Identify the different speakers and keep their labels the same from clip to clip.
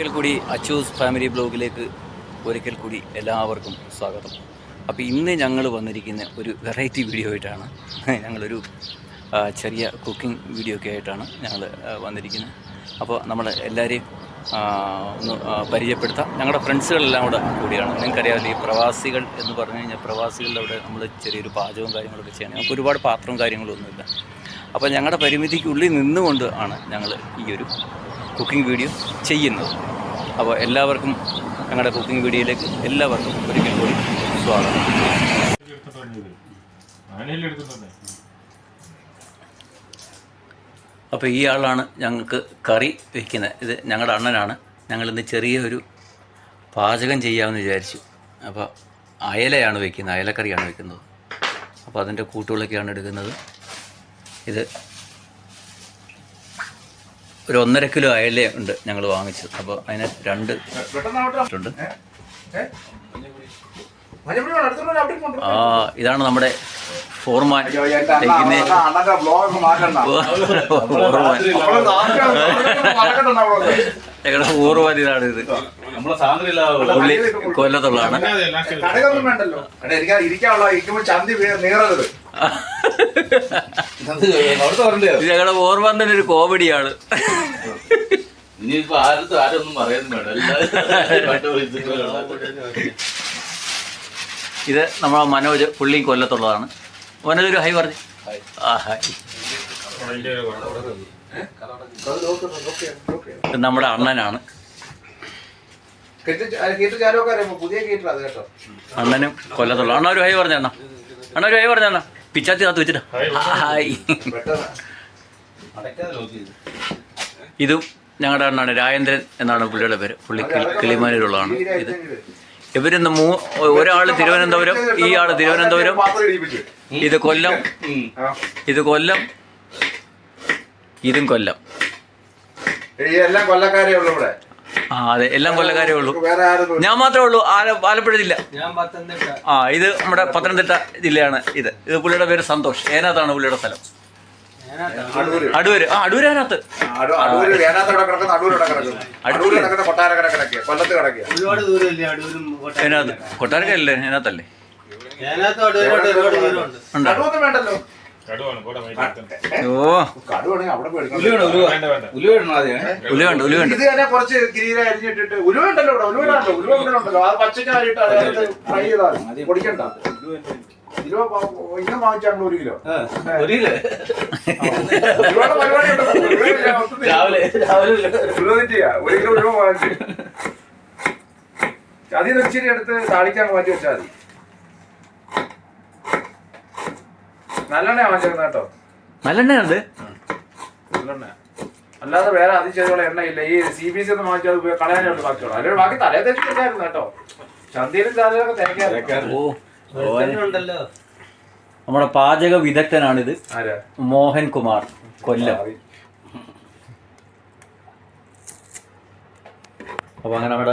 Speaker 1: ഒരിക്കൽ കൂടി അച്ചൂസ് ഫാമിലി ബ്ലോഗിലേക്ക് ഒരിക്കൽ കൂടി എല്ലാവർക്കും സ്വാഗതം. അപ്പോൾ ഇന്ന് ഞങ്ങൾ വന്നിരിക്കുന്ന ഒരു വെറൈറ്റി വീഡിയോ ആയിട്ടാണ്. ഞങ്ങളൊരു ചെറിയ കുക്കിംഗ് വീഡിയോ ഒക്കെ ആയിട്ടാണ് ഞങ്ങൾ വന്നിരിക്കുന്നത്. അപ്പോൾ നമ്മൾ എല്ലാവരെയും ഒന്ന് പരിചയപ്പെടുത്താം. ഞങ്ങളുടെ ഫ്രണ്ട്സുകളെല്ലാം കൂടിയാണ്. നിങ്ങൾക്കറിയാമല്ലോ, ഈ പ്രവാസികൾ എന്ന് പറഞ്ഞു കഴിഞ്ഞാൽ പ്രവാസികളുടെ അവിടെ നമ്മൾ ചെറിയൊരു പാചകവും കാര്യങ്ങളൊക്കെ ചെയ്യണം. നമുക്ക് ഒരുപാട് പാത്രവും കാര്യങ്ങളൊന്നുമില്ല. അപ്പോൾ ഞങ്ങളുടെ പരിമിതിക്കുള്ളിൽ നിന്നുകൊണ്ട് ആണ് ഞങ്ങൾ ഈ ഒരു കുക്കിംഗ് വീഡിയോ ചെയ്യുന്നത്. അപ്പോൾ എല്ലാവർക്കും ഞങ്ങളുടെ കുക്കിംഗ് വീഡിയോയിലേക്ക് എല്ലാവർക്കും ഒരിക്കൽ കൂടി സ്വാഗതം. അപ്പോൾ ഈ ആളാണ് ഞങ്ങൾക്ക് കറി വയ്ക്കുന്നത്. ഇത് ഞങ്ങളുടെ അണ്ണനാണ്. ഞങ്ങളിന്ന് ചെറിയൊരു പാചകം ചെയ്യാമെന്ന് വിചാരിച്ചു. അപ്പോൾ അയലയാണ് വയ്ക്കുന്നത്, അയലക്കറിയാണ് വയ്ക്കുന്നത്. അപ്പോൾ അതിൻ്റെ കൂട്ടുകളൊക്കെയാണ് എടുക്കുന്നത്. ഇത് ഒരു 1.5 കിലോ അയല ഉണ്ട് ഞങ്ങൾ വാങ്ങിച്ചത്. അപ്പോൾ അതിന് 2 ഉണ്ട്. ഇതാണ് നമ്മുടെ ഫോർമാൻ. ഞങ്ങളുടെ ഫോർമാൻ ഇതാണ്. ഇത് പുള്ളി കൊല്ലത്തുള്ളതാണ്. ഞങ്ങളുടെ ഫോർമാൻ തന്നെ ഒരു കോമഡിയാണ്.
Speaker 2: ഇനിയിപ്പോ ആരൊന്നും പറയുന്നു.
Speaker 1: ഇത് നമ്മളെ മനോജ്, പുള്ളി കൊല്ലത്തുള്ളതാണ്. മനോജ് ഒരു ഹൈ പറഞ്ഞു. ഇത് നമ്മുടെ അണ്ണനാണ്. അണ്ണനും കൊല്ലത്തുള്ള. അണ്ണ ഒരു ഹൈ പറഞ്ഞ അണ്ണ. അണ്ണ ഒരു ഹൈ പറഞ്ഞ അണ്ണ. പിച്ചാത്തി കാത്ത് വെച്ചിട്ടാ ഹായ്. ഇതും ഞങ്ങളുടെ അണ്ണാണ്, രാജേന്ദ്രൻ എന്നാണ് പുള്ളിയുടെ പേര്. പുള്ളി കിളിമാനൂരുള്ളതാണ്. ഇത് ഇവരിന്ന് ഒരാൾ തിരുവനന്തപുരം, ഈ ആള് തിരുവനന്തപുരം, ഇത് കൊല്ലം, ഇത് കൊല്ലം, ഇതും കൊല്ലം. അതെ, എല്ലാം കൊല്ലക്കാരേ ഉള്ളൂ. ഞാൻ മാത്രമേ ഉള്ളൂ ആലപ്പുഴ ജില്ല. ഇത് നമ്മുടെ പത്തനംതിട്ട ജില്ലയാണ്. ഇത് പുള്ളിയുടെ പേര് സന്തോഷ്. ഏനാത്താണ് പുള്ളിയുടെ സ്ഥലം. അടൂര്. അടൂര് അതിനകത്ത്. കൊട്ടാരക്കല്ലേ? അതിനകത്തല്ലേ?
Speaker 3: കുറച്ച് കിരീര അരിഞ്ഞിട്ടിട്ട് ഉലുവണ്ടല്ലോ, ഉലുവണ്ടല്ലോ, അത് പച്ചക്കാരിട്ട് പൊടിക്കണ്ട. കിലോ ഇങ്ങനെ വാങ്ങിച്ചാണ് 1 കിലോ.
Speaker 2: 1 കിലോ
Speaker 3: ഒരുപാട് പരിപാടിയുണ്ട്. ഉലുവ വാങ്ങിച്ചു അതിൽ ഇച്ചിരി എടുത്ത് താളിക്കാൻ മാറ്റി വെച്ചാൽ മതി. നല്ലെണ്ണ വാങ്ങിച്ചിരുന്ന കേട്ടോ.
Speaker 1: നല്ലെണ്ണയുണ്ട്.
Speaker 3: നല്ലെണ്ണ അല്ലാതെ വേറെ അതിൽ ചെയ്തോളെ എണ്ണയില്ല. ഈ CBC ഒന്നും വാങ്ങിച്ചാൽ കളയാനുണ്ട് ബാക്കിയുള്ളൂ. അതിലൂടെ ബാക്കി തലേ തെച്ചിട്ടായിരുന്നു കേട്ടോ. ചന്തയിലും ചാലൊക്കെ തേക്കാറുണ്ടല്ലോ.
Speaker 1: നമ്മുടെ പാചക വിദഗ്ധനാണിത്. മോഹൻ കുമാർ, കൊല്ലം. അപ്പൊ അങ്ങനെ
Speaker 3: അവര്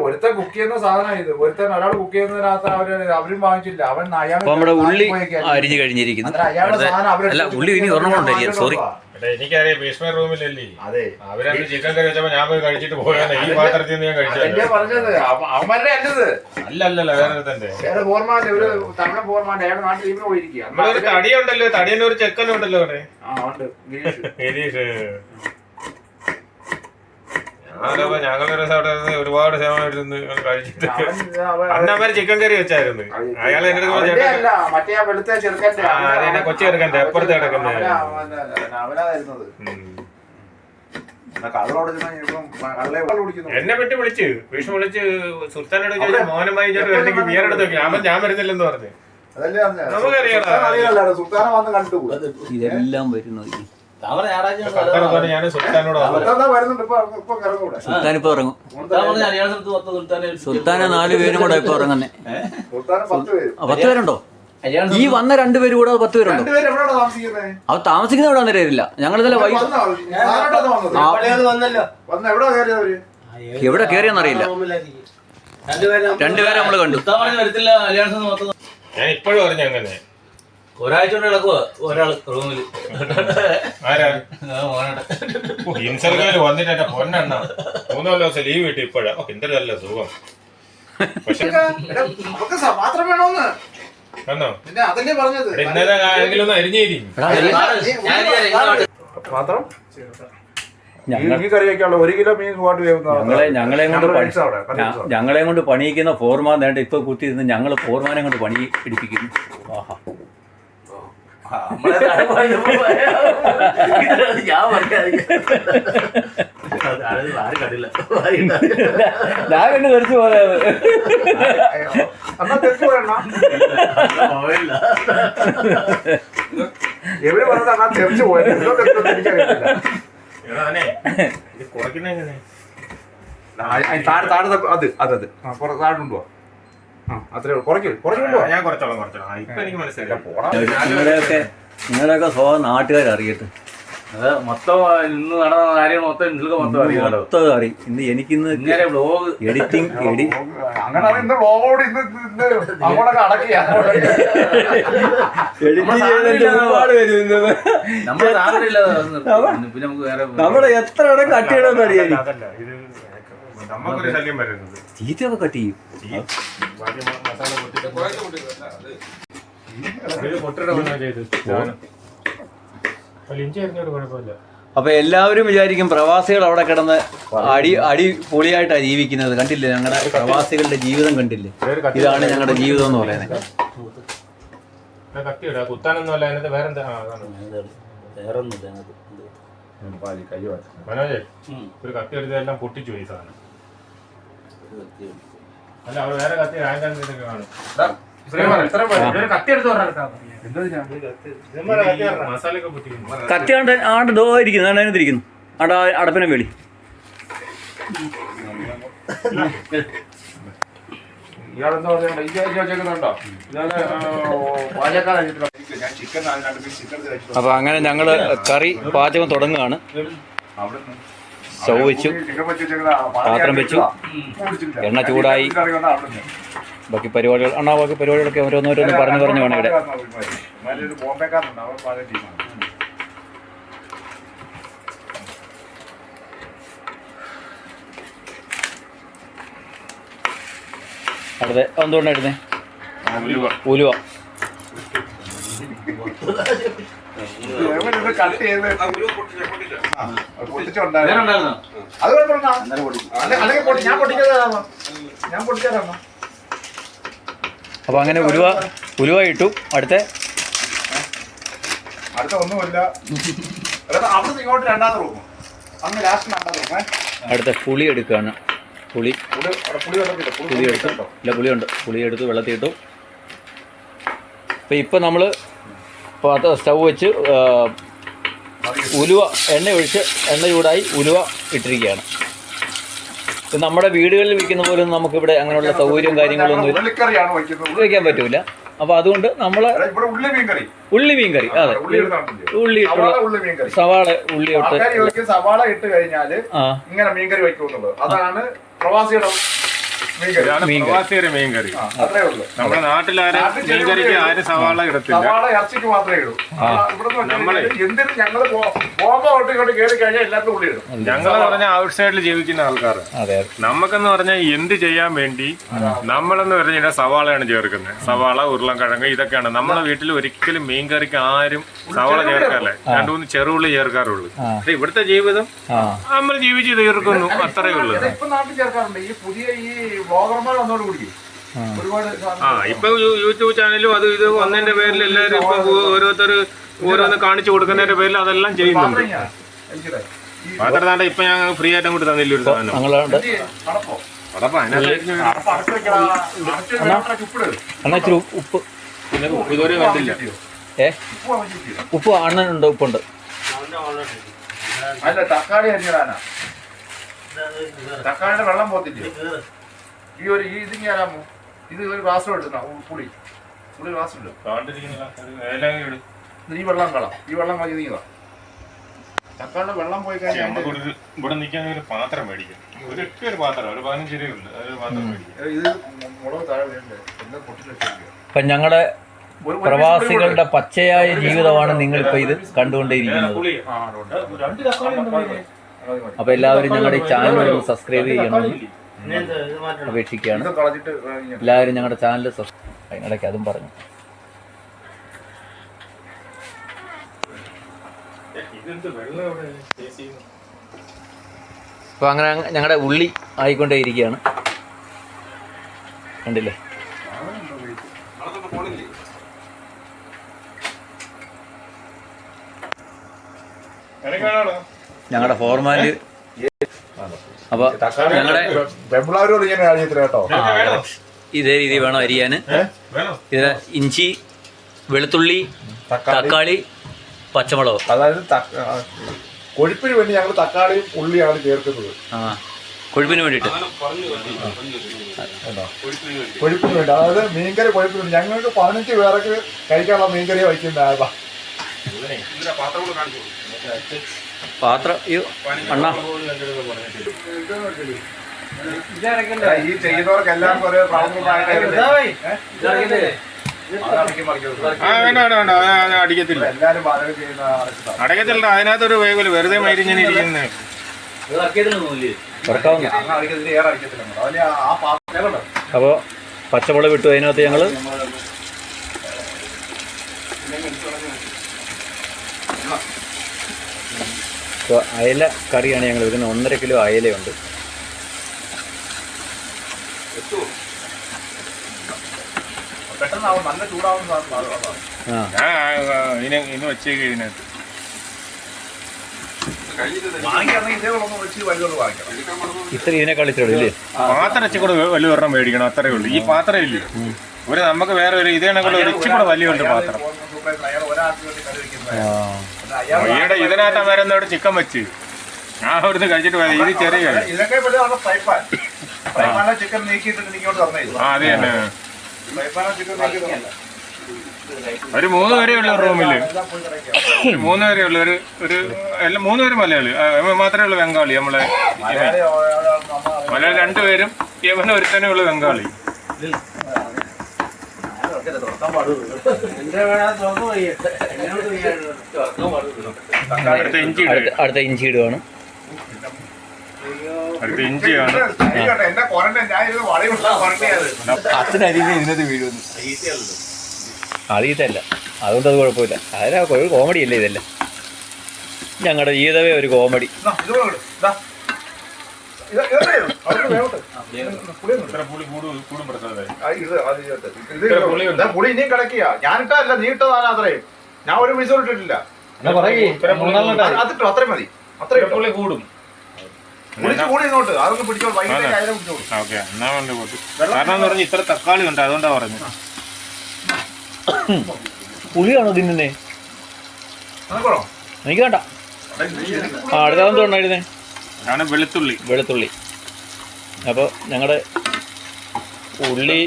Speaker 3: ഒരുത്തൻ കുക്ക് ചെയ്യുന്ന സാധനം ഇത്. ഒരുത്തൻ ഒരാൾ കുക്ക് ചെയ്യുന്നതിനകത്ത് അവരും വാങ്ങിച്ചില്ല. അവൻ
Speaker 1: നമ്മുടെ ഉള്ളി അരിഞ്ഞു കഴിഞ്ഞിരിക്കുന്നു. അല്ല, ഉള്ളി ഇനി ഒരെണ്ണം. സോറി,
Speaker 2: എനിക്കറിയാം. ഭീഷ്മ റൂമിലല്ലേ അവരന്ന് ചിക്കൻ കറി വെച്ചപ്പോ ഞാൻ പോയി കഴിച്ചിട്ട് പോയാണ്. ഈ പാത്രത്തിൽ നിന്ന് ഞാൻ കഴിച്ചത്
Speaker 3: പറഞ്ഞത് അവന്മാരുടെ അല്ലത്.
Speaker 2: അല്ലല്ല, വേറെ തന്നെ.
Speaker 3: വേറെ ഫോർമാന്റെ ഒരു തമിഴ് ഫോർമാന്റെ അയാൾ നാട്ടിൽ ഇവിടെ പോയിരിക്കുക.
Speaker 2: നമ്മളൊരു തടിയുണ്ടല്ലോ, തടിയന്റെ ഒരു ചെക്കനും ഉണ്ടല്ലോ അവിടെ. ഗിരീഷ്. ഞങ്ങളൊരു അവിടെ ഒരുപാട് സമയം ഇരുന്ന് കഴിച്ചിട്ട് അന്നമാര് ചിക്കൻ കറി വെച്ചായിരുന്നു. അയാൾ എന്റെ കൊച്ചി ചെറുക്കന്റെ അപ്പുറത്ത് കിടക്കുന്നത്. എന്നെ പറ്റി വിളിച്ച് ഭീഷ്മ വിളിച്ച് സുൽത്താനോട് ചോദിച്ചു, മോനുമായി ചോദിച്ചു മീനെടുത്ത് വെക്കും. ഞാൻ വരുന്നില്ലെന്ന് പറഞ്ഞു. നമുക്കറിയാം
Speaker 1: ഇതെല്ലാം വരുന്നു. സുൽത്താന 4 പേരും കൂടെ ഇപ്പൊ ഇറങ്ങുന്നേ. 10 പേരുണ്ടോ? ഈ വന്ന 2 പേര് കൂടെ 10 പേരുണ്ടോ? അവർ താമസിക്കുന്ന ഇവിടെ വന്നിട്ടില്ല. ഞങ്ങൾ ഇന്നലെ എവിടെ കയറിയെന്നറിയില്ല. 2 പേരെ നമ്മള് കണ്ടു.
Speaker 2: ഞാൻ ഇപ്പോഴും പറഞ്ഞു അങ്ങനെ
Speaker 4: ഒരാഴ്ച കൊണ്ട് കിടക്കുക ഒരാള് റൂമിൽ.
Speaker 2: ഇൻസർക്കാര് വന്നിട്ട് എന്റെ പൊന്നെണ്ണ 3 ദിവസം ലീവ് കിട്ടി ഇപ്പോഴാ. എന്തൊരു സുഖം. പക്ഷെ
Speaker 3: മാത്രം വേണോന്ന്
Speaker 2: വന്നോ
Speaker 3: അതല്ലേ പറഞ്ഞത്.
Speaker 2: ഇന്നലെ ആരെങ്കിലും ഒന്ന് അരിഞ്ഞേരി
Speaker 3: മാത്രം ഈ കറി വെക്കാനുള്ള 1 കിലോ മീൻ പോയിട്ട്
Speaker 1: ഞങ്ങളെ കൊണ്ട് പണിയിക്കുന്ന ഫോർമാൻ വേണ്ട ഇപ്പൊ കുത്തിയിരുന്ന് ഞങ്ങൾ ഫോർമാനെ കൊണ്ട് പണി ഇടിപ്പിക്കുന്നു. ആഹാ
Speaker 4: ഞാൻ ആരും കണ്ടില്ല.
Speaker 1: ഞാൻ കണ്ട് തെറിച്ചു പോയത്.
Speaker 3: എവിടെ പറഞ്ഞാ തെറിച്ചു പോയത്. താഴെ അത്രേ
Speaker 2: ഞാൻ കുറച്ചോളാം. ഇപ്പൊ എനിക്ക് മനസ്സിലായി.
Speaker 1: നിങ്ങളെയൊക്കെ സ്വന്തം നാട്ടുകാരറിയട്ടെ.
Speaker 4: അത് മൊത്തം ഇന്ന് നടന്ന കാര്യങ്ങൾ മൊത്തം മൊത്തം
Speaker 1: അറിയും. ഇന്ന് എനിക്കിന്ന്
Speaker 4: ഇങ്ങനെ ബ്ലോഗ്
Speaker 1: എഡിറ്റിംഗ്
Speaker 3: അങ്ങനെ
Speaker 1: ഒരുപാട് വരും.
Speaker 4: നമ്മുടെ സാധനമില്ലാതെ പിന്നെ നമുക്ക് വേറെ
Speaker 1: നമ്മള് എത്ര ഇടം കട്ട് ചെയ്യണമെന്ന് അറിയാം.
Speaker 2: നമുക്കൊരു ശല്യം വരുന്നത്
Speaker 1: ചീറ്റയൊക്കെ കട്ട് ചെയ്യും. അപ്പൊ എല്ലാവരും വിചാരിക്കും പ്രവാസികൾ അവിടെ കിടന്ന് അടി പൊളിയായിട്ടാണ് ജീവിക്കുന്നത്. കണ്ടില്ലേ ഞങ്ങളുടെ പ്രവാസികളുടെ ജീവിതം കണ്ടില്ലേ? ഇതാണ് ഞങ്ങളുടെ ജീവിതം എന്ന് പറയുന്നത്.
Speaker 2: കുത്താനൊന്നും അല്ല. അതിനകത്ത് വേറെന്താ മനോജ് ഒരു കത്തി എടുത്ത് എല്ലാം പൊട്ടിച്ചു പോയി സാധനം. അല്ല അവര് വേറെ കത്തി റാങ്കാനൊക്കെ കാണും. മസാലയൊക്കെ പൊട്ടിക്കുന്നു.
Speaker 1: കത്തി ആണ്ട് ദോ ഇരിക്കുന്നു. അതിനകത്തിരിക്കുന്നു. ആണ്ട് അടപ്പിനെ വേളി. അപ്പൊ അങ്ങനെ ഞങ്ങള് കറി പാചകം തുടങ്ങുകയാണ്. സ്റ്റൗ വെച്ചു, പാത്രം വെച്ചു, എണ്ണ ചൂടായി. ബാക്കി പരിപാടികളൊക്കെ ഓരോന്നോരോന്ന് പറഞ്ഞു വേണം ഇവിടെ. അടുത്ത എന്തുകൊണ്ടായിരുന്നേ? ഉലുവ. അപ്പൊ അങ്ങനെ ഉലുവ ഇട്ടു. അടുത്ത
Speaker 3: ഒന്നുമില്ല. ഇങ്ങോട്ട് രണ്ടാമത്തെ റൂം, അങ്ങ് ലാസ്റ്റ് രണ്ടാമത്തെ റൂമേ.
Speaker 1: അടുത്ത പുളി എടുക്കുകയാണ്. പുളി എടുത്തു വെള്ളത്തിൽ ഇട്ടു. അപ്പം ഇപ്പം നമ്മൾ സ്റ്റൗ വെച്ച് ഉലുവ എണ്ണ ഒഴിച്ച് എണ്ണ ചൂടായി ഉലുവ ഇട്ടിരിക്കുകയാണ്. ഇത് നമ്മുടെ വീടുകളിൽ വിൽക്കുന്ന പോലെ നമുക്കിവിടെ അങ്ങനെയുള്ള സൗകര്യവും കാര്യങ്ങളൊന്നും വയ്ക്കാൻ പറ്റൂല. അപ്പോൾ അതുകൊണ്ട് നമ്മൾ ഉള്ളി മീൻ കറി, അതെ, ഉള്ളി ഇട്ടുള്ള സവാള ഉള്ളി ഇട്ട്
Speaker 3: സവാള ഇട്ട് കഴിഞ്ഞാൽ ഇങ്ങനെ മീൻകറി വയ്ക്കുന്നുള്ളത്. അതാണ് പ്രവാസിയുടെ
Speaker 2: പ്രവാസിയുടെ മീൻകറി. നമ്മുടെ നാട്ടിലാരും മീൻകറിക്ക് ആരും സവാള ഇടത്തില്ല.
Speaker 3: സവാള ഇറച്ചിക്ക് മാത്രമേ ഇടൂ. നമ്മള് എന്തിനും ഞങ്ങള് പോകുമ്പോ ഇങ്ങോട്ട് കയറി കഴിഞ്ഞാൽ എല്ലാത്തിനും ഉള്ളി ഇടും.
Speaker 2: ഞങ്ങളെന്ന് പറഞ്ഞാൽ ഔട്ട് സൈഡിൽ ജീവിക്കുന്ന ആൾക്കാർ. നമുക്കെന്ന് പറഞ്ഞാൽ എന്ത് ചെയ്യാൻ വേണ്ടി നമ്മളെന്ന് പറഞ്ഞാൽ സവാളയാണ് ചേർക്കുന്നത്. സവാള, ഉരുളൻകിഴങ്ങ്, ഇതൊക്കെയാണ്. നമ്മളെ വീട്ടിൽ ഒരിക്കലും മീൻകറിക്ക് ആരും സവാള ചേർക്കാറില്ല. 2-3 ചെറുള്ളി ചേർക്കാറുള്ളൂ. പക്ഷെ ഇവിടുത്തെ ജീവിതം നമ്മൾ ജീവിച്ച് തീർക്കുന്നു, അത്രയേ ഉള്ളൂ.
Speaker 3: ഇപ്പൊ നാട്ടിൽ ചേർക്കാറുണ്ട്. ഈ പുതിയ ഈ ബ്ലോഗർമാർ വന്നോടുകൂടി
Speaker 2: ഇപ്പൊ യൂട്യൂബ് ചാനലും അത് ഇത് വന്നതിന്റെ പേരിൽ എല്ലാവരും ഇപ്പൊ ഓരോരുത്തർ ഓരോന്ന് കാണിച്ചു കൊടുക്കുന്നതിന്റെ പേരിൽ അതെല്ലാം ചെയ്യുന്നുണ്ട്. മാത്രമല്ല ഇപ്പൊ ഞാൻ ഫ്രീ ആയിട്ട് അങ്ങോട്ട് തന്നില്ല ഒരു സാധനം.
Speaker 1: ഉപ്പ്
Speaker 2: പിന്നെ ഇതുവരെ കണ്ടില്ല.
Speaker 1: ഉപ്പ് അണ്ണനുണ്ട്, ഉപ്പുണ്ട്.
Speaker 3: അല്ല, തക്കാളി അരിഞ്ഞിടാനാ. തക്കാളിയുടെ വെള്ളം പോത്തില്ലേ? ഇത് ഞാനാമോ? ഇത് ഒരു ഗ്ലാസ് എടുക്കുന്ന പുളി ഗ്ലാസ് ഉണ്ട്. ഈ വെള്ളം കളാം. ഈ വെള്ളം കളി നീങ്ങാം. തക്കാളിയുടെ വെള്ളം പോയി കഴിഞ്ഞാൽ
Speaker 2: ഇവിടെ നിൽക്കാൻ ഒരു പാത്രം മേടിക്കും. ഒരു പാത്രം, ഒരു 15 രൂപയുണ്ട്. ഒരു പാത്രം മേടിക്കും.
Speaker 3: ഇത് മുളക് താഴെ വീഴണ്ടേ? എല്ലാം പൊട്ടിച്ച് വെച്ചിരിക്കുക.
Speaker 1: അപ്പം ഞങ്ങളുടെ പ്രവാസികളുടെ പച്ചയായ ജീവിതമാണ് നിങ്ങളിപ്പോൾ ഇത് കണ്ടുകൊണ്ടേയിരിക്കുന്നത്. അപ്പോൾ എല്ലാവരും ഞങ്ങളുടെ ഈ ചാനൽ സബ്സ്ക്രൈബ് ചെയ്യണമെന്ന് അപേക്ഷിക്കുകയാണ്. എല്ലാവരും ഞങ്ങളുടെ ചാനൽ ഇടയ്ക്ക് അതും പറഞ്ഞു. അപ്പോൾ അങ്ങനെ ഞങ്ങളുടെ ഉള്ളി ആയിക്കൊണ്ടേയിരിക്കുകയാണ്. കണ്ടില്ലേ? ഞങ്ങളുടെ ഫോർമാറ്റ്. അപ്പോൾ ഞങ്ങളുടെ ഇതേ രീതി വേണം അരിയാൻ. ഇത് ഇഞ്ചി, വെളുത്തുള്ളി, തക്കാളി, പച്ചമുളക്.
Speaker 3: അതായത് കൊഴുപ്പിന് വേണ്ടി ഞങ്ങൾ തക്കാളിയും ഉള്ളിയാണ് ചേർക്കുന്നത്.
Speaker 1: കൊഴുപ്പിന് വേണ്ടിയിട്ട്.
Speaker 3: കൊഴുപ്പിന് വേണ്ടി, അതായത് മീൻകറി കൊഴുപ്പിന് വേണ്ടി. ഞങ്ങൾക്ക് 15 പേർക്ക് കഴിക്കാനുള്ള മീൻകറി വയ്ക്കുന്ന
Speaker 1: പാത്രം അണ്ണാ.
Speaker 3: ഈ ചെയ്യുന്നവർക്ക് എല്ലാവർക്കും ഒരേ
Speaker 2: അടിക്കത്തില്ല,
Speaker 3: എല്ലാവരും പാചകം ചെയ്യുന്ന
Speaker 2: അടക്കത്തില്ല. അതിനകത്തൊരു വേഗം വെറുതെ മരിഞ്ഞിങ്ങനെ ഇരിക്കുന്നത്.
Speaker 1: അപ്പോൾ പച്ചമുളക് വിട്ടു. അതിനകത്ത് ഞങ്ങൾ അയല കറിയാണ് ഞങ്ങൾ വെക്കുന്നത്. 1.5 കിലോ അയലയുണ്ട്.
Speaker 3: നല്ല ചൂടാവുന്ന
Speaker 2: ഇന്ന് വെച്ചേക്ക്. ഇതിനകത്ത്
Speaker 1: ഇത്ര ഇതിനേക്കാൾ ഇത്രയുള്ളൂ ഇല്ലേ?
Speaker 2: പാത്രം ഇച്ചിരി കൂടെ വലിയ ഒരെണ്ണം മേടിക്കണം, അത്രേ ഉള്ളൂ. ഈ പാത്രം ഇല്ലേ ഒരു നമുക്ക് വേറെ ഒരു ഇതേണക്കുള്ള ഒരു ഇച്ചിരി കൂടെ വലിയുണ്ട് പാത്രം. ഈയിടെ ഇതിനകത്ത് വരുന്നോട് ചിക്കൻ വെച്ച് ഞാൻ അവിടുന്ന് കഴിച്ചിട്ട് പോയത്. ഇത് ചെറിയ
Speaker 3: ചിക്കൻ നീക്കിയിട്ട് ഇങ്ങോട്ട് പറഞ്ഞത്.
Speaker 2: അത് തന്നെ. ഒരു 3 പേരേ ഉള്ളു റൂമില്. 3 പേരേ ഉള്ളു. ഒരു 3 പേര് മലയാളി മാത്രമേ ഉള്ളൂ ബംഗാളി. നമ്മളെ മലയാളി 2 പേരും യമന് ഒരുത്തനേ ഉള്ളു ബംഗാളി.
Speaker 1: അടുത്ത ഇഞ്ചി ഇടുവാണ്.
Speaker 2: അടുത്ത ഇഞ്ചിയാണ്.
Speaker 1: അച്ഛനരിഞ്ഞ് ഇതിനകത്ത് വീഴുന്നു. അറിയത്തല്ല, അതുകൊണ്ട് അത് കുഴപ്പമില്ല. അതിനാ ഒരു കോമഡി അല്ലേ ഇതല്ല. ഞങ്ങളുടെ ജീവിതമേ ഒരു കോമഡി.
Speaker 3: പുളി ഇനിയും കിടക്കുക. ഞാനിട്ടല്ല, നീ ഇട്ടതാണ്. അത്രയും ഞാൻ ഒരു മീസോൾ ഇട്ടിട്ടില്ല. അതിട്ടോ അത്രയും മതി. അത്രയും പുളി കൂടും. കൂടിന്നോട്ട് അതൊക്കെ പിടിച്ചോളൂ.
Speaker 2: കാരണം പറഞ്ഞ ഇത്ര തക്കാളി ഉണ്ട്, അതുകൊണ്ടാ പറഞ്ഞത്.
Speaker 1: പുളിയാണോ തിന്നുന്നേ? എനിക്ക് വേണ്ട. അടുത്ത ഉണ്ടായിരുന്നേ
Speaker 2: വെളുത്തുള്ളി.
Speaker 1: വെളുത്തുള്ളി. അപ്പോൾ ഞങ്ങളുടെ ഉള്ളി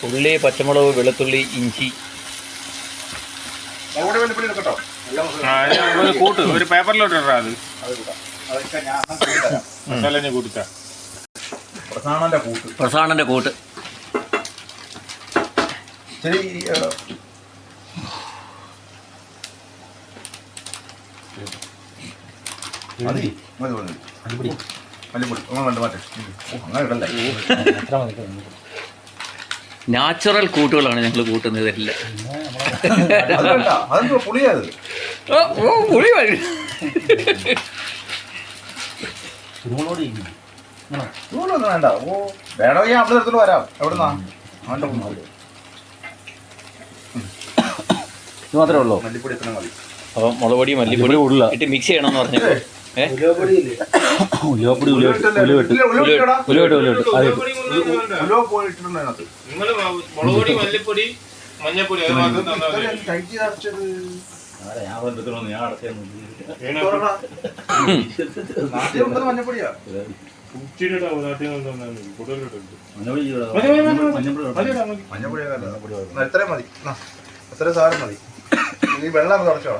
Speaker 1: ഉള്ളി, പച്ചമുളക്, വെളുത്തുള്ളി, ഇഞ്ചി.
Speaker 2: കൂട്ട് ഒരു പേപ്പറിലോട്ട് ഇടാ. അത് കൂട്ടിച്ചാ
Speaker 1: പ്രസാദന്റെ കൂട്ട്.
Speaker 3: ശരി. മതി മതി മതി. മല്ലിപ്പൊടി അങ്ങനെ മാറ്റേ. അങ്ങനെ ഇടല്ലേ.
Speaker 1: നാച്ചുറൽ കൂട്ടുകളാണ് ഞങ്ങൾ കൂട്ടുന്നത്. ഇതെല്ലാം
Speaker 3: അതെന്തോ പുളിയത്.
Speaker 1: പുളി വഴി
Speaker 3: ചൂടൊന്നും വേണ്ട. ഓ വേണമെങ്കിൽ അവിടെ എടുത്തോണ്ട് വരാം. എവിടുന്നാ? ഇത് മാത്രമേ ഉള്ളൂ. മല്ലിപ്പൊടി ഇത്ര മതി.
Speaker 1: അപ്പോൾ മുളക് പൊടി, മല്ലിപ്പൊടി ഇട്ട് മിക്സ് ചെയ്യണമെന്ന് പറഞ്ഞപ്പോൾ
Speaker 2: മഞ്ഞപ്പൊടി
Speaker 3: മഞ്ഞപ്പൊടിയാ. ഇത്രയും മതി. ഇത്രയും സാധനം മതി. ഈ വെള്ളം തുടച്ചോ.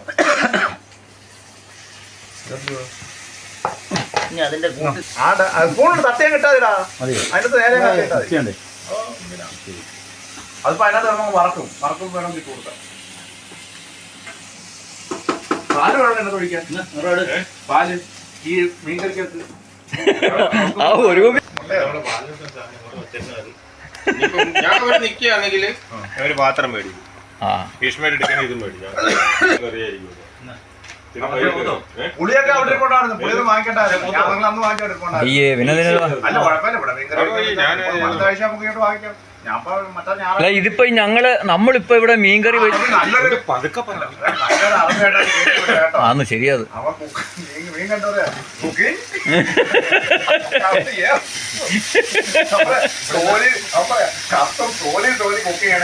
Speaker 4: ഇനി അതിന്റെ കൂട്ട്
Speaker 3: സ്പൂൺ തട്ടിയാൻ കിട്ടാതിടാ
Speaker 4: മതിയോ?
Speaker 3: അതിനകത്ത് നേരെ കിട്ടാതെ
Speaker 4: ചെയ്യണ്ടേ?
Speaker 3: അതിപ്പോ അതിനകത്ത് നമ്മൾ വറക്കും വേണം ഇട്ട് കൊടുക്കാം. പാല് വേണം എന്നെ ഒഴിക്കാൻ. പാല് ഈ മീൻകറിക്കകത്ത്
Speaker 1: ആ ഒരു
Speaker 2: ഞാൻ ഇവിടെ നിൽക്കുകയാണെങ്കിൽ ഒരു പാത്രം മേടിക്കും.
Speaker 1: ആ
Speaker 2: ഭീഷ്മയുടെ എടുക്കുന്ന ഇതും മേടിക്കും.
Speaker 3: പുളിയൊക്കെ അവിടെ കൊണ്ടാണ് പുളിയൊന്നും വാങ്ങിക്കണ്ടായിരുന്നു. ഞാൻ അന്ന് വാങ്ങിച്ചു എടുക്കണ്ട.
Speaker 1: അയ്യേ പിന്നെ
Speaker 3: അല്ല കുഴപ്പമില്ല ഇവിടെ മീൻകറി അടുത്ത ആഴ്ച നമുക്ക് ഇങ്ങോട്ട് വാങ്ങിക്കാം. ഞാൻ മറ്റേ
Speaker 1: അല്ല ഇതിപ്പോ നമ്മളിപ്പോ ഇവിടെ മീൻകറി വെച്ച്
Speaker 3: നല്ലൊരു
Speaker 2: പതുക്കെ പറ.
Speaker 3: നല്ലൊരു അറിവായിട്ട് കേട്ടോ.
Speaker 1: ആന്ന് ശരിയത്.
Speaker 3: അവൻ മീൻ കണ്ടോ കുക്കിംഗ് തോലി കുക്കിംഗ്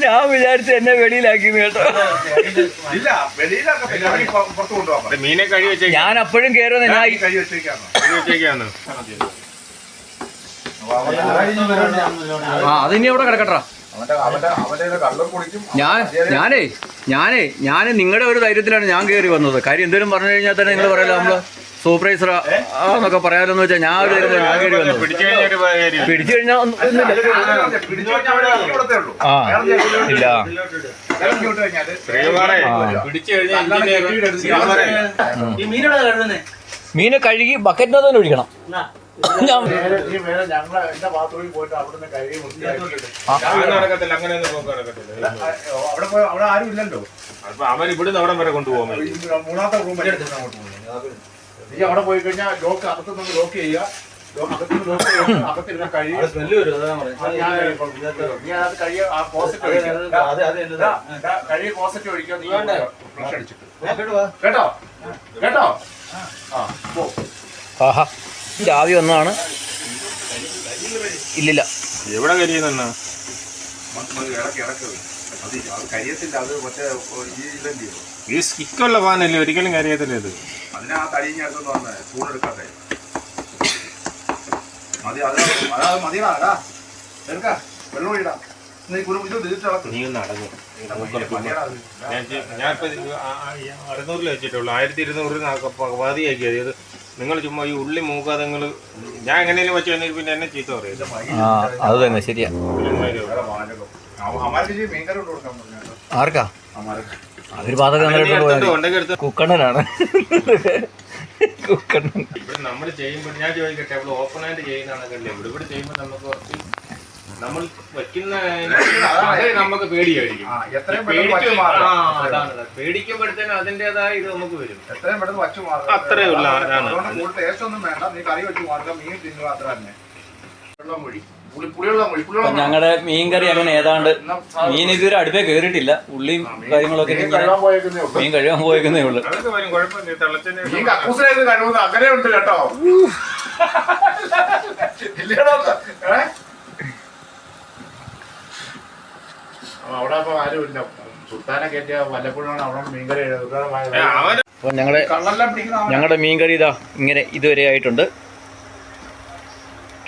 Speaker 1: ഞാൻ വിചാരിച്ചു എന്നെ വെളിയിലാക്കി കേട്ടോ.
Speaker 3: ഇല്ല വെളിയിലൊക്കെ പുറത്ത് കൊണ്ടുപോകാം.
Speaker 2: മീനെ കഴി വെച്ചേക്കാണ്.
Speaker 1: ഞാൻ അപ്പോഴും കയറുന്ന ഞാൻ
Speaker 3: കൈ വെച്ചേക്കാണ്.
Speaker 1: ആ അതിനി അവിടെ കിടക്കട്ടാ.
Speaker 3: അവന്റെ കള്ളം കുടിക്കും.
Speaker 1: ഞാനേ നിങ്ങളുടെ ഒരു ധൈര്യത്തിലാണ് ഞാൻ കയറി വന്നത്. കാര്യം എന്തെങ്കിലും പറഞ്ഞു കഴിഞ്ഞാൽ തന്നെ നിങ്ങൾ പറയാലോ നമ്മള് സൂപ്പർവൈസറാ എന്നൊക്കെ പറയാലോന്ന് വെച്ചാൽ ഞാൻ ഒരു ധൈര്യത്തിൽ ഞാൻ കയറി വന്നത്. പിടിച്ചു കഴിഞ്ഞാൽ ആ ഇല്ല മീനെ കഴുകി ബക്കറ്റിനകത്ത് തന്നെ ഒഴിക്കണം. ഞാൻ
Speaker 3: എന്റെ ബാത്റൂമിൽ പോയിട്ട് അവിടുന്ന് കഴുകി
Speaker 2: നടക്കത്തില്ല, അങ്ങനെയൊന്നും പോക്ക് നടക്കത്തില്ല.
Speaker 3: അവിടെ ആരും ഇല്ലല്ലോ.
Speaker 2: അപ്പൊ അവൻ ഇവിടുന്ന് അവിടം വരെ കൊണ്ടുപോകാൻ
Speaker 3: മൂന്നാമത്തെ റൂം നീ അവിടെ പോയി കഴിഞ്ഞാൽ ലോക്ക് അകത്തുനിന്ന് ലോക്ക് ചെയ്യുക. അകത്തിരുന്ന കഴുകി കഴുകി പോസറ്റ് ഒഴിക്കുക. നീ ഫ്ലഷ് അടിച്ചിട്ട് കേട്ടോ കേട്ടോ. ആ പോ.
Speaker 1: ആഹാ ആവി ഒന്നാണ്. ഇല്ലില്ല
Speaker 2: എവിടെ കരിയുന്ന
Speaker 3: ഇടക്ക് അത് കരിയത്തില്ല. അത് മറ്റേ ഇല്ലല്ലോ
Speaker 2: ഈ സ്റ്റിക്കുള്ള പാനല്ലേ, ഒരിക്കലും കരിയത്തില്ല ഇത്.
Speaker 3: അതിനാ തടിഞ്ഞ അടുത്തൊന്നും വന്നേ സ്പൂൺ എടുക്കാതെ മതി. മതിയാടാ എടുക്ക വെള്ളം ഒഴിടാ.
Speaker 2: നീ ഒന്ന് അടങ്ങും. ഞാനിപ്പോ 600 വെച്ചിട്ടുള്ളൂ. 1200 പകുതിയാക്കിയത്. ഇത് നിങ്ങൾ ചുമ്മാ ഈ ഉള്ളി മൂക്കാതെ നിങ്ങൾ ഞാൻ എങ്ങനെയും വെച്ച് കഴിഞ്ഞാൽ പിന്നെ എന്നെ ചീത്ത പറയും.
Speaker 1: അത് തന്നെ ശരിയാ. ആർക്കാ അതൊരു പാതകം കുക്കണ്ണനാണ്. കുക്കണ്ണൻ
Speaker 2: ഇവിടെ നമ്മൾ ചെയ്യുമ്പോൾ ഞാൻ ചോദിക്കട്ടെ, ഇവിടെ ഓപ്പൺ ആയിട്ട് ചെയ്യുന്നതാണല്ലേ. ഇവിടെ ചെയ്യുമ്പോൾ നമുക്ക് കുറച്ച് നമ്മൾ വെക്കുന്ന നമുക്ക് പേടിയായിരിക്കും. അതാണ് പേടിക്കുമ്പോഴത്തേനും അതിൻ്റെതായ ഇത് നമുക്ക് വരും. അത്രേ ഉള്ള
Speaker 1: ഞങ്ങളുടെ മീൻകറി അങ്ങനെ ഏതാണ്ട് മീൻ ഇതുവരെ അടുപ്പേ കയറിയിട്ടില്ല. ഉള്ളിയും കാര്യങ്ങളൊക്കെ മീൻ കഴുകാൻ പോയേക്കുന്നേ ഉള്ളു.
Speaker 3: അങ്ങനെ ഉണ്ട് കേട്ടോ. അവിടെ അപ്പൊ ആരും ഇല്ല. സുൽത്താനെ കയറ്റിയ വല്ലപ്പോഴാണ് അവിടെ മീൻകറി.
Speaker 1: അപ്പൊ ഞങ്ങളുടെ മീൻകറി ഇതാ ഇങ്ങനെ ഇതുവരെ ആയിട്ടുണ്ട്.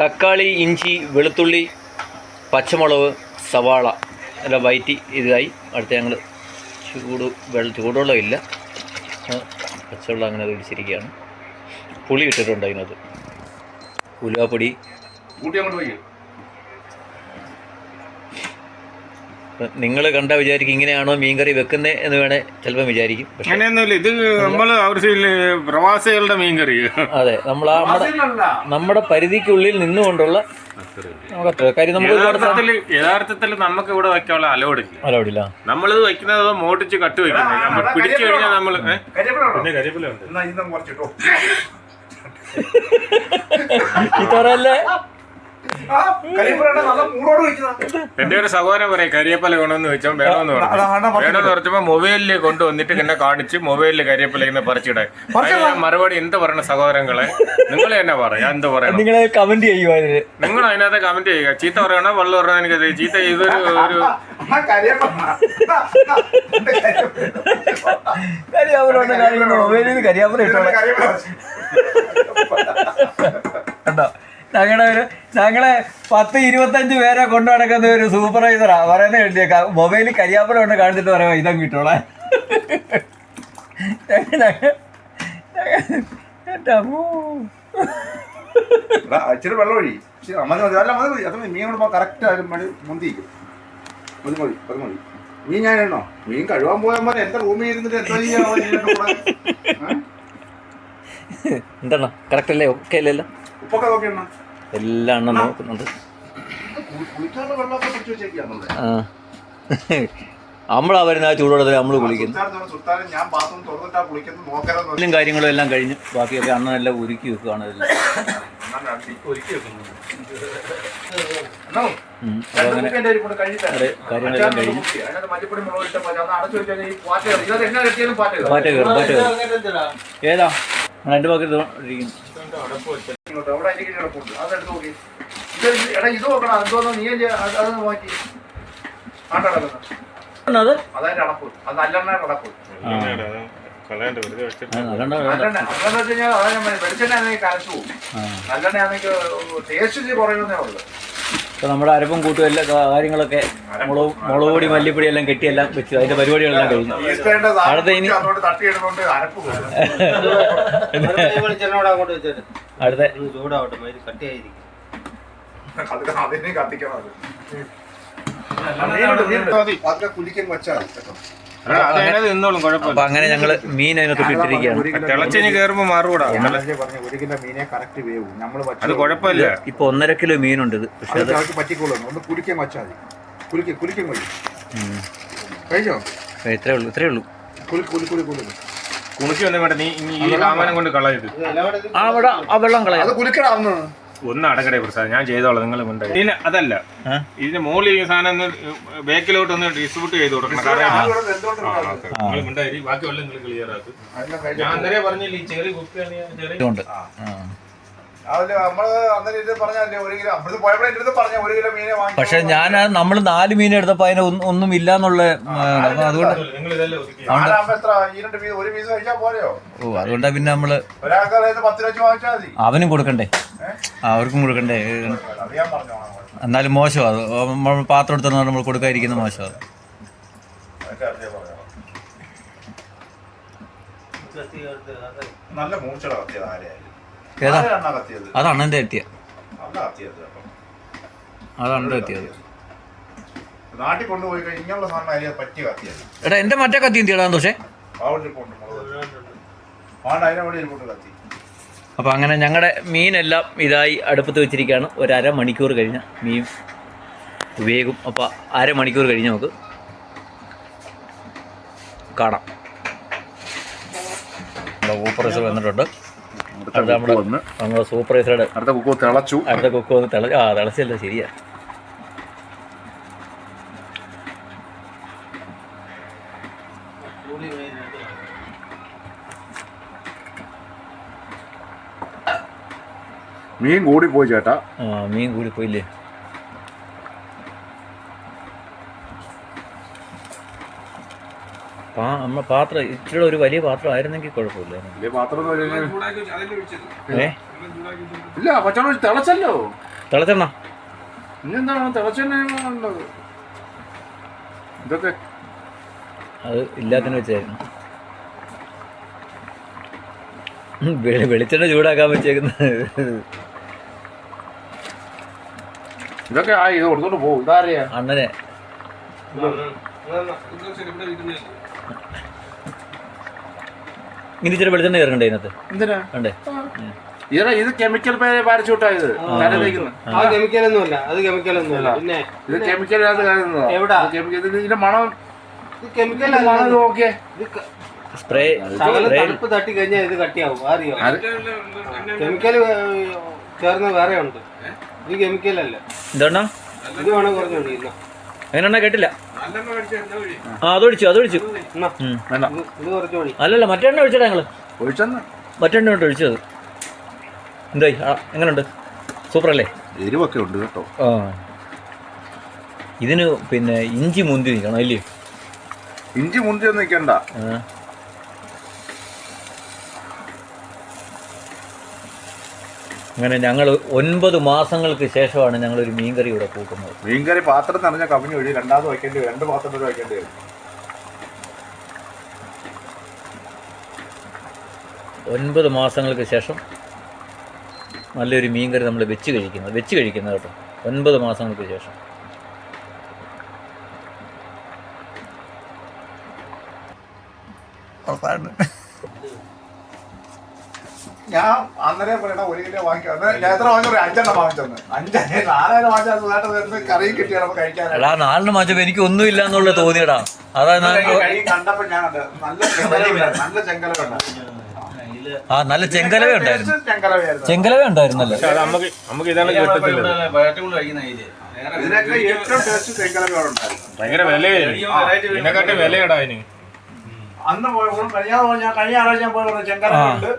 Speaker 1: തക്കാളി, ഇഞ്ചി, വെളുത്തുള്ളി, പച്ചമുളക്, സവാള എല്ലാം വയറ്റി ഇതായി. അടുത്ത ഞങ്ങൾ ചൂടുവെള്ളം ഇല്ല, പച്ചവെള്ളം അങ്ങനെ ഒഴിച്ചിരിക്കുകയാണ്. പുളി ഇട്ടിട്ടുണ്ട് അതിനകത്ത്. ഉലുവാപ്പൊടി. നിങ്ങൾ കണ്ടാൽ വിചാരിക്കും ഇങ്ങനെയാണോ മീൻകറി വെക്കുന്നത് എന്ന് വേണേ ചിലപ്പോൾ വിചാരിക്കും.
Speaker 2: അങ്ങനെയൊന്നുമില്ല. ഇത് നമ്മൾ പ്രവാസികളുടെ മീൻകറി.
Speaker 1: അതെ, നമ്മൾ നമ്മുടെ പരിധിക്കുള്ളിൽ നിന്നുകൊണ്ടുള്ള കാര്യം. നമുക്ക്
Speaker 2: യഥാർത്ഥത്തിൽ നമുക്ക് ഇവിടെ വെക്കാനുള്ള
Speaker 1: അലൗഡില്ല.
Speaker 2: നമ്മളിത് വെക്കുന്നത് മോട്ടിച്ച് കട്ട് വെക്കുന്നത്. പിടിച്ചു കഴിഞ്ഞാൽ നമ്മൾ പിന്നെ കരിവേപ്പില ഉണ്ട്.
Speaker 1: ഇതല്ലേ
Speaker 2: എന്റെ ഒരു സഹോദരൻ പറയും കരിയേപ്പല കൊണ്ടുവന്ന് വെച്ചാൽ വേണമെന്ന് പറഞ്ഞു. വേണമെന്ന് പറഞ്ഞപ്പോ മൊബൈലിൽ കൊണ്ടുവന്നിട്ട് എന്നെ കാണിച്ച് മൊബൈലിൽ കരിയേപ്പല ഇങ്ങനെ പറിച്ചിടാൻ. മറുപടി എന്ത് പറയണ സഹോദരങ്ങളെ, നിങ്ങൾ തന്നെ പറയാം. എന്ത് പറയണം?
Speaker 1: നിങ്ങൾ കമന്റ് ചെയ്യുക.
Speaker 2: നിങ്ങൾ അതിനകത്ത് കമന്റ് ചെയ്യുക. ചീത്ത പറയണോ വെള്ളം പറയണോ എനിക്കറിയാം. ചീത്ത ഇതൊരു
Speaker 1: മൊബൈലിൽ കരിയാപ്പുറ ഇട്ടോ. ഞങ്ങളെ 10-25 പേരെ കൊണ്ടു നടക്കുന്ന ഒരു സൂപ്പർവൈസറാ പറയുന്നത്. മൊബൈലിൽ കരിയാപ്പുറ കൊണ്ട് കാണിച്ചിട്ട് പറയാം ഇതങ്ങ് കിട്ടോളെ.
Speaker 3: ഇച്ചിരി വെള്ളം ഒഴി. മതി മതി. അല്ല മതി മതി. അത് മീൻ കൊണ്ട് കറക്റ്റ് ആയാലും മതി മുന്തിക്കും. മതി മതി. അത് മതി. മീൻ ഞാൻ എണ്ണോ? മീൻ കഴുകാൻ പോയാൽ പോലെ എന്റെ റൂമിൽ ഇരുന്നിട്ട് എന്താ ചെയ്യാ?
Speaker 1: എന്താണ് കറക്റ്റ് അല്ലേ? ഓക്കെ അല്ലല്ലോ?
Speaker 3: ഉപ്പൊക്കെ നോക്കി എണ്ണ.
Speaker 1: എല്ലാം എണ്ണം നോക്കുന്നുണ്ട്.
Speaker 3: കുളിക്കാനുള്ള വെള്ളമൊക്കെ പിടിച്ചു വെച്ചേക്കാന്നുള്ളത്.
Speaker 1: നമ്മളാ വരുന്ന ആ ചൂടോടെ നമ്മൾ കുളിക്കുന്നു.
Speaker 3: ഞാൻ ബാത്റൂം തുറന്നിട്ടാ കുളിക്കുന്നത് നോക്കരുത്.
Speaker 1: എല്ലാം കാര്യങ്ങളും എല്ലാം കഴിഞ്ഞ് ബാക്കിയൊക്കെ അണ്ണെല്ലാം ഒരുക്കി വെക്കുകയാണ്. കാര്യങ്ങളെല്ലാം കഴിഞ്ഞു. പാറ്റ കയറും. ഏതാ എൻ്റെ പക്കത്ത് ഇരിക്കുന്നു.
Speaker 3: ഇത് നോക്കണം. എന്തോന്നോ നീ അത് മാറ്റി
Speaker 1: അത്
Speaker 3: അതായത് അടപ്പ്. അത് നല്ലെണ്ണ അടപ്പ്. വെളിച്ചെണ്ണ കരച്ചു പോകും. നല്ലെണ്ണയാണെങ്കിൽ ടേസ്റ്റ് കുറയുന്നേ ഉള്ളു.
Speaker 1: ഇപ്പൊ നമ്മുടെ അരപ്പും കൂട്ടും എല്ലാ കാര്യങ്ങളൊക്കെ മുളക് പൊടി മല്ലിപ്പൊടി എല്ലാം കെട്ടിയെല്ലാം വെച്ചു. അതിന്റെ പരിപാടികളെല്ലാം കഴിഞ്ഞു. അടുത്ത ഇനി
Speaker 3: തട്ടിയിടുന്നോണ്ട് അരപ്പ്
Speaker 1: അടുത്ത
Speaker 3: അതിനെ കത്തിക്കണം. കുലിക്കാൻ വെച്ചാൽ
Speaker 1: അപ്പൊ അങ്ങനെ ഞങ്ങള് മീൻ അതിനകത്ത് ഇട്ടിരിക്കുകയാണ്.
Speaker 2: തിളച്ചിന് കയറുമ്പോ മാറുകൂടാ.
Speaker 3: 1 കിലോ മീനെ കറക്റ്റ് വേവും.
Speaker 2: അത് കുഴപ്പമില്ല.
Speaker 1: ഇപ്പൊ 1.5 കിലോ മീനുണ്ട് ഇത്. പക്ഷെ അത്
Speaker 3: പറ്റിക്കോളൂ. ഒന്ന് കുലിക്കാൻ വെച്ചാൽ മതി. കുലിക്കാൻ മതി. കഴിച്ചോ?
Speaker 1: ഇത്രേ ഉള്ളൂ.
Speaker 2: കുളിക്ക് ഒന്നും വേണ്ട. നീ ഈ സാമാനം കൊണ്ട് കളയത്
Speaker 1: ആ വെള്ളം കളയാം.
Speaker 3: അത് കുലിക്കടാന്ന്
Speaker 2: ഒന്ന് അടക്കടേ പ്രസാദ്. ഞാൻ ചെയ്തോളാം. നിങ്ങൾ മുണ്ടായി. ഇതിന് അതല്ല, ഇതിന് മുകളിൽ ഈ സാധനം ഒന്ന് ബാക്കിലോട്ട് ഒന്ന് ഡിസ്ട്രിബ്യൂട്ട് ചെയ്ത് കൊടുക്കണം. നിങ്ങൾ മുണ്ടായി. ബാക്കി വെള്ളം നിങ്ങൾ ക്ലിയർ ആക്കും. ഞാൻ അന്നേരെ പറഞ്ഞില്ല ഈ ചെറിയ കുപ്പിയാണ്.
Speaker 1: പക്ഷെ ഞാൻ നമ്മൾ 4 മീൻ എടുത്തപ്പോ അതിന് ഒന്നും ഇല്ലാന്നുള്ള അതുകൊണ്ട് അതുകൊണ്ടാ പിന്നെ നമ്മള് അവനും കൊടുക്കണ്ടേ, അവർക്കും കൊടുക്കണ്ടേ. എന്നാലും മോശം അത് നമ്മൾ പാത്രം എടുത്തു നമ്മൾ കൊടുക്കാതിരിക്കുന്ന മോശം അത്.
Speaker 3: നല്ല മൂർച്ചയുടെ കത്തിയത് ആരെയായാലും.
Speaker 1: ഏതാ? അതാണ് എൻ്റെ എത്തിയ. അതാണ് എത്തിയത്.
Speaker 3: നാട്ടിൽ കൊണ്ടുപോയി ഇങ്ങനെയുള്ള സാധനം പറ്റിയ കത്തിയത്.
Speaker 1: എടാ എന്റെ മറ്റേ കത്തി എന്തിയാ പക്ഷേ. അപ്പൊ അങ്ങനെ ഞങ്ങളുടെ മീനെല്ലാം ഇതായി അടുപ്പത്ത് വെച്ചിരിക്കുകയാണ്. 1/2 മണിക്കൂർ കഴിഞ്ഞ മീൻ വേഗം. അപ്പൊ 1/2 മണിക്കൂർ കഴിഞ്ഞ് നമുക്ക് കാണാം. നമ്മുടെ സൂപ്പർവൈസർ വന്നിട്ടുണ്ട്. നമ്മുടെ സൂപ്പർവൈസറുടെ
Speaker 3: അടുത്ത കുക്ക് തിളച്ചു.
Speaker 1: അടുത്ത കുക്ക് ഒന്ന് തിളച്ചല്ല, ശരിയാ.
Speaker 3: മീൻ കൂടിപ്പോയി ചേട്ടാ.
Speaker 1: മീൻ കൂടിപ്പോയില്ലേ. നമ്മുടെ പാത്രം ഇച്ചിരി ഒരു വലിയ പാത്രം ആയിരുന്നെങ്കിൽ കുഴപ്പമില്ല.
Speaker 3: ഇല്ല പച്ചവെള്ളം തിളച്ചല്ലോ.
Speaker 1: തിളച്ചെണ്ണ
Speaker 3: ഇന്നെന്താണ് തിളച്ചെണ്ണ ഇതൊക്കെ
Speaker 1: അത് ഇല്ലാത്തതിന് വെച്ചായിരുന്നു. വെളിച്ചെണ്ണ ചൂടാക്കാൻ വെച്ചേക്കുന്നത്
Speaker 3: ഇതൊക്കെ ആയി. ഇത് കൊടുത്തോണ്ട് പോകും. ഇതാരെയാ?
Speaker 1: അണ്ണനെ. ഇനി ഇച്ചിരി വെളിച്ചെണ്ണ ചേർക്കണ്ടേ ഇതിനകത്ത്?
Speaker 3: എന്തിനാ
Speaker 1: വേണ്ടേ?
Speaker 3: ഇത് കെമിക്കൽ പാരച്ചൂട്ടായത്.
Speaker 4: കെമിക്കലൊന്നുമല്ല, അത് കെമിക്കലൊന്നുമല്ല. പിന്നെ
Speaker 3: ഇത് കെമിക്കൽ ഇതിന്റെ മണം
Speaker 4: കെമിക്കൽ
Speaker 3: നോക്കിയേ.
Speaker 1: സ്പ്രേ
Speaker 4: തണുപ്പ് തട്ടി കഴിഞ്ഞാൽ ഇത് കട്ടിയാവും. അറിയോ? കെമിക്കൽ ചേർന്ന് വേറെ ഉണ്ട്. ഇത് കെമിക്കലല്ല.
Speaker 1: എന്താണ്
Speaker 4: ഇത് വേണം കുറഞ്ഞോണ്ട്.
Speaker 1: അങ്ങനെണ്ണ കേട്ടില്ല. അതൊഴിച്ചു
Speaker 4: ഇത് കുറച്ച് മതി.
Speaker 1: അല്ലല്ല മറ്റേ എണ്ണ ഒഴിച്ചടാ ഞങ്ങള്. മറ്റേ എണ്ണ കൊണ്ട് ഒഴിച്ചത്. എന്തായി എങ്ങനെയുണ്ട്? സൂപ്പറല്ലേ?
Speaker 3: എരിവൊക്കെ ഉണ്ട് കേട്ടോ.
Speaker 1: ഇതിന് പിന്നെ ഇഞ്ചി മുന്തി നിൽക്കണം അല്ലേ?
Speaker 3: ഇഞ്ചി മുന്തി ഒന്നും നിൽക്കണ്ട.
Speaker 1: അങ്ങനെ ഞങ്ങൾ 9 മാസങ്ങൾക്ക് ശേഷമാണ് ഞങ്ങളൊരു മീൻകറി ഇവിടെ കൂട്ടുന്നത്.
Speaker 3: മീൻകറി പാത്രം നിറഞ്ഞ കവിഞ്ഞ് ഒഴി. രണ്ടാമത് വയ്ക്കേണ്ടി വരും. 2 പാത്രം വരെ വയ്ക്കേണ്ടി വരും.
Speaker 1: 9 മാസങ്ങൾക്ക് ശേഷം നല്ലൊരു മീൻകറി നമ്മൾ വെച്ച് കഴിക്കുന്നത് കേട്ടോ. 9 മാസങ്ങൾക്ക് ശേഷം.
Speaker 3: ഞാൻ അന്നേരം പറയണ 1 കിലോ വാങ്ങിക്കാം. എത്ര വാങ്ങിച്ചു? 5 വാങ്ങിച്ചോന്ന്. 4 വാങ്ങിച്ചാൽ കറി കിട്ടിയാൽ നമുക്ക് കഴിക്കാൻ.
Speaker 1: എടാ 4 മാസപ്പോൾ എനിക്ക് ഒന്നും ഇല്ല എന്നുള്ള തോന്നിയടാ. അതായത്
Speaker 3: കണ്ടപ്പോ ഞാൻ നല്ല ചെങ്കലവ
Speaker 1: നല്ല ചെങ്കലവ ഉണ്ടായിരുന്നു.
Speaker 3: ചെങ്കലവയായിരുന്നു.
Speaker 1: ചെങ്കലവ ഉണ്ടായിരുന്നല്ലോ.
Speaker 2: പക്ഷെ അത് നമുക്ക് ഇതാണ് കിട്ടത്തില്ല.
Speaker 3: ഇതിനൊക്കെ ഏറ്റവും ടേസ്റ്റ് ചെങ്കലവ ഉണ്ടായിരുന്നു.
Speaker 2: ഭയങ്കര വിലയായിരുന്നു. ഇതിനെക്കാട്ടി വിലയടാ അതിന്.
Speaker 3: അന്ന് ഞാൻ കഴിഞ്ഞ ആഴ്ച ഞാൻ പോയി പറഞ്ഞു ചെങ്കലവ ഉണ്ട്,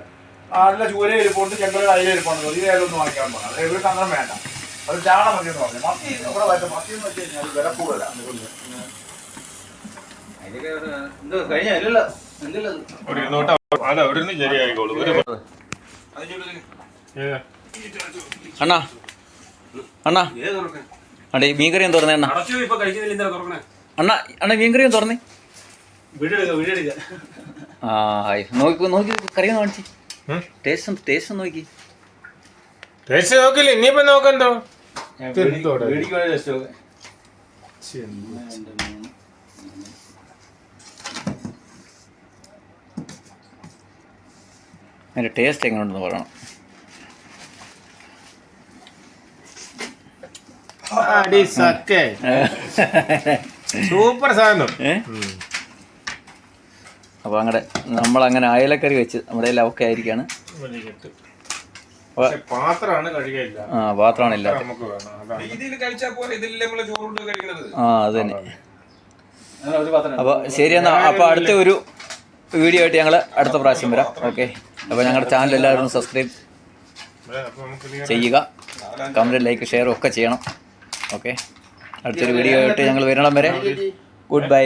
Speaker 3: നല്ല ചൂര ഇരിപ്പുണ്ട്, ചെങ്കലവ അയില ഇരിപ്പുണ്ട്. ഈ ഏതൊന്നും വാങ്ങിക്കാൻ പോകണം. അത് ഇവർക്ക് അങ്ങനെ വേണ്ട. അത് ചാണ മതി എന്ന് പറഞ്ഞു. മത്തി ഇവിടെ വരും. മത്തി എന്ന് വെച്ച് കഴിഞ്ഞാൽ വില കൂടുതലാണ്.
Speaker 2: ഒരു ഇരുന്നോട്ട് അല്ല ഒരു ശരിയായിക്കോളൂ.
Speaker 1: അണ്ണാ അണ്ണാ ഈ മീൻകറിയും തുറന്നേ അണ്ണാ. അണ്ണാ മീൻകറിയും തുറന്നേ. നോക്കി കറിയൊന്ന് കാണിച്ച് ടേസ്റ്റ് നോക്കി.
Speaker 2: ടേസ്റ്റ് നോക്കില്ല, ഇനിയിപ്പോ നോക്കണ്ടോ?
Speaker 1: അതിൻ്റെ ടേസ്റ്റ് എങ്ങനെയുണ്ടെന്ന് പറയണം.
Speaker 2: സൂപ്പർ സാധനം.
Speaker 1: അപ്പോൾ നമ്മളങ്ങനെ അയലക്കറി വെച്ച് നമ്മുടെ എല്ലാം ഒക്കെ ആയിരിക്കാണ്.
Speaker 2: പാത്രമാണ് കഴിക്കില്ല.
Speaker 1: പാത്രമാണ് ഇല്ല. അത് തന്നെ. അപ്പോൾ ശരി എന്നാൽ. അപ്പോൾ അടുത്ത ഒരു വീഡിയോ ആയിട്ട് ഞങ്ങൾ അടുത്ത പ്രാവശ്യം വരാം. ഓക്കെ. അപ്പോൾ ഞങ്ങളുടെ ചാനൽ എല്ലാവരും സബ്സ്ക്രൈബ് ചെയ്യുക, കമൻറ്റ്, ലൈക്ക്, ഷെയർ ഒക്കെ ചെയ്യണം. ഓക്കെ. അടുത്തൊരു വീഡിയോ ആയിട്ട് ഞങ്ങൾ വരണം വരെ ഗുഡ് ബൈ.